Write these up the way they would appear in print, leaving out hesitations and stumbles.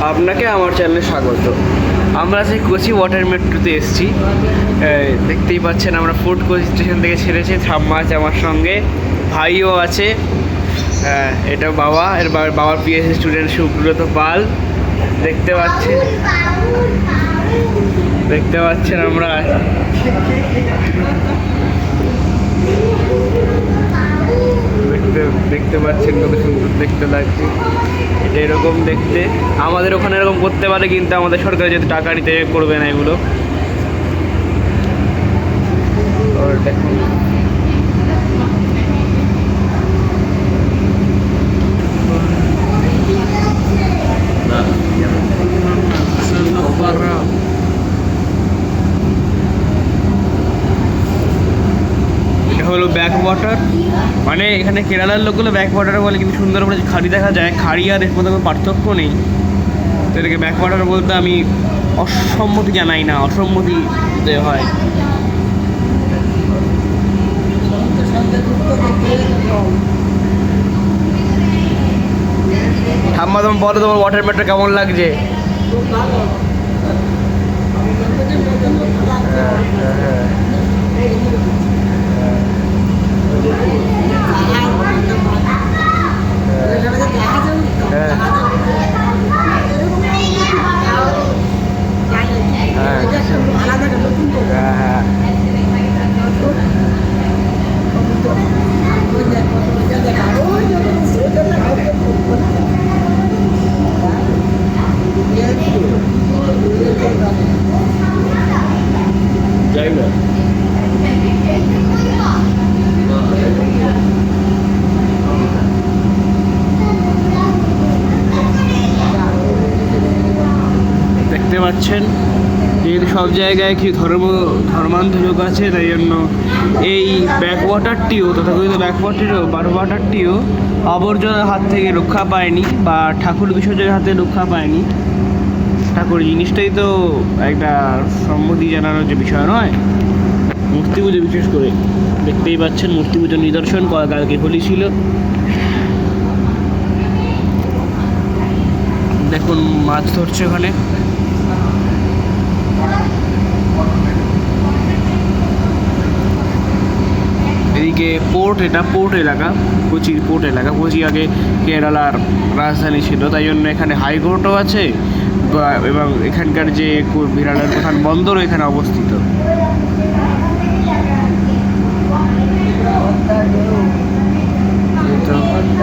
আপনাকে আমার চ্যানেলে স্বাগত। আমরা সেই কোচি ওয়াটার মেট্রোতে এসেছি। দেখতেই পাচ্ছেন আমরা ফোর্ট কোচি স্টেশন থেকে ছেড়েছি। ঠাম্মা আছে আমার সঙ্গে, ভাইও আছে। এটা বাবা, এর বাবার পিএইচডি স্টুডেন্ট সুব্রত পাল। দেখতে পাচ্ছেন আমরা দেখতে পাচ্ছেন কত সুন্দর দেখতে লাগছে। এটা এরকম দেখতে আমাদের ওখানে এরকম করতে পারে, কিন্তু আমাদের সরকার যদি টাকা নিতে করবে না এগুলো। দেখুন হলো ব্যাক ওয়াটার, মানে এখানে কেরালার লোকগুলো ব্যাক ওয়াটার বলে, কিন্তু সুন্দরবনে যে খাড়ি দেখা যায়, খাড়ি আর এর মধ্যে কোনো পার্থক্য নেই। তো এটাকে ব্যাক ওয়াটার বলতে আমি অসম্মতি জানাই না, অসম্মতি হয়। ঠাম্মা তুমি বলো, তোমার ওয়াটার মেট্রো কেমন লাগছে? দেখতে পাচ্ছেন যেহেতু সব জায়গায় কি ধর্মান্ধ লোক আছে, তাই জন্য এই ব্যাকওয়াটারটিও তথাকথিত ব্যাকওয়াটারটিও আবর্জনার হাত থেকে রক্ষা পায়নি, বা ঠাকুর বিসর্জনের হাতে রক্ষা পায়নি। ঠাকুর জিনিসটাই তো একটা সম্মতি জানানোর যে বিষয় নয়, মূর্তি পুজো বিশেষ করে। দেখতেই পাচ্ছেন মূর্তি পুজোর নিদর্শন, কালকে হোলি ছিল। দেখুন মাছ ধরছে ওখানে। এদিকে এটা পোর্ট এলাকা, কোচির পোর্ট এলাকা। কোচি আগে কেরালার রাজধানী ছিল, তাই জন্য এখানে হাইকোর্টও আছে, এবং এখানকার যে বিরাটের প্রধান বন্দরও এখানে অবস্থিত।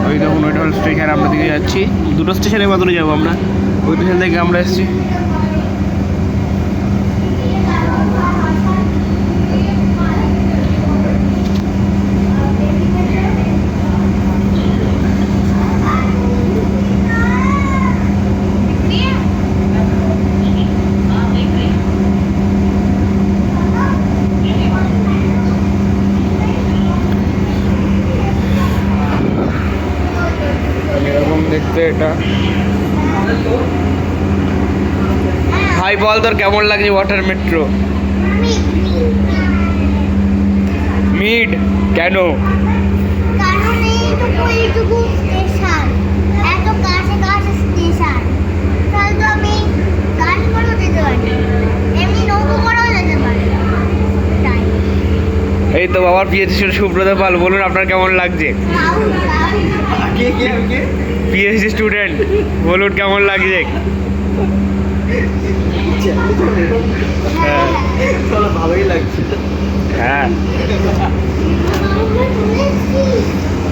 ওই দেখুন ওইটা হল স্টেশন, আমরা দিকে যাচ্ছি। দুটো স্টেশনের মাধ্যমে যাবো আমরা, ওই স্টেশন থেকে আমরা এসেছি। দেখতে এটা ভাই বল, তোর কেমন লাগছে ওয়াটার মেট্রো? মিড কেন? এই তো বাবার পিএইচডি সুব্রত পাল, বলুন আপনার কেমন লাগছে? পিএইচডি স্টুডেন্ট, বলুন কেমন লাগছে? ভালোই লাগছে। হ্যাঁ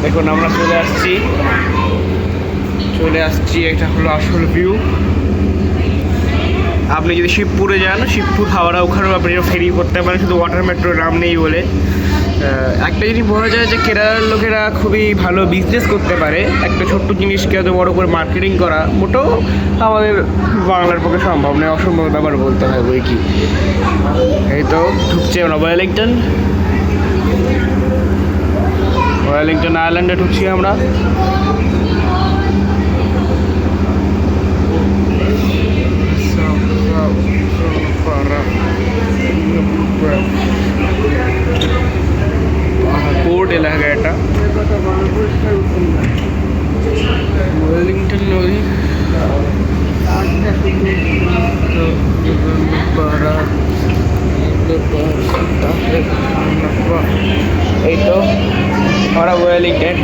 দেখুন আমরা চলে আসছি। এটা হলো আসল ভিউ। আপনি যদি শিবপুরে যান, শিবপুর হাওড়া, ওখানেও আপনি ফেরি করতে পারেন, শুধু ওয়াটার মেট্রোর নাম নেই বলে। একটা জিনিস বোঝা যায় যে কেরালার লোকেরা খুবই ভালো বিজনেস করতে পারে। একটা ছোট্ট জিনিসকে এত বড় করে মার্কেটিং করা মোটেও আমাদের বাংলার পক্ষে সম্ভব নয়, অসম্ভব ব্যাপার বলতে হয় বই কি। এই তো ঢুকছে আমরা ওয়েলিংটন আইল্যান্ডে ঢুকছি আমরা। পোর্ট এলাকা এটা, ওয়েলিংটন নদী।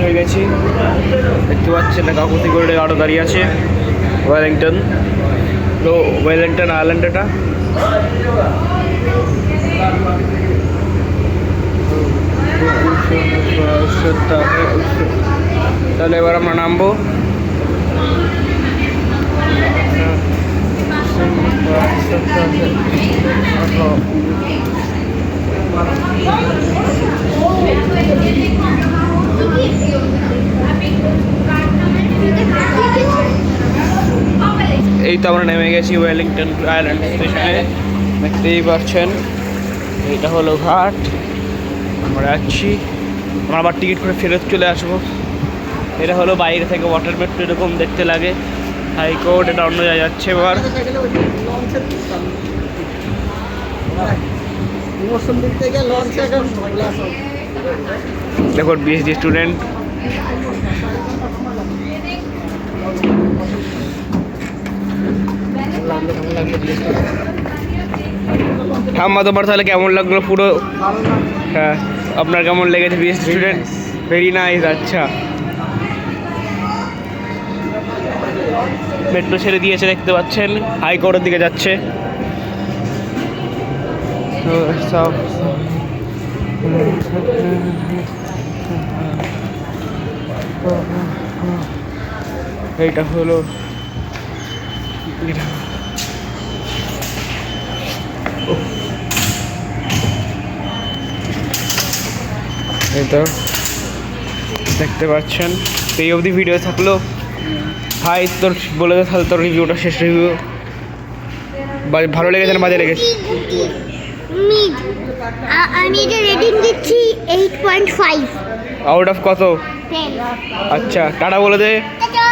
হয়ে গেছি। দেখতে পাচ্ছেন না কাকুতি করে আরও দাঁড়িয়ে আছে ওয়েলিংটন, তো ওয়েলিংটন আইল্যান্ড এটা। তাহলে এবার আমরা নামবো। এই তো আমরা নেমে গেছি ওয়েলিংটন আইল্যান্ড স্টেশনে, দেখতেই পাচ্ছেন এইটা হলো ঘাট। আমরা যাচ্ছি, আমরা আবার টিকিট করে ফেরত চলে আসবো। এটা হলো বাইরে থেকে ওয়াটার মেট্রো এরকম দেখতে লাগে। হাইকোর্ট এটা অন্য জায়গায় যাচ্ছে এবার। দেখুন বিএসডি স্টুডেন্ট। ঠাম্মা তোমার তাহলে কেমন লাগলো পুরো? হ্যাঁ, আপনার কেমন লেগেছে বিএসডি স্টুডেন্ট? Very nice. আচ্ছা, মেট্রো ছেড়ে দিয়েছে দেখতে পাচ্ছেন, হাইকোর্টের দিকে যাচ্ছে। তো সব এইটা হলো এই তো দেখতে পাচ্ছেন। এই অবধি ভিডিও থাকলো। ভাই তোর বলে দে তাহলে তোর রিভিউটা, শেষ রিভিউ। ভালো লেগেছে না বাজে লেগেছে? আমি এটা রেটিং দিচ্ছি 8.5 আউট অফ কত? 10। আচ্ছা, টাটা বলে দে। টাটা।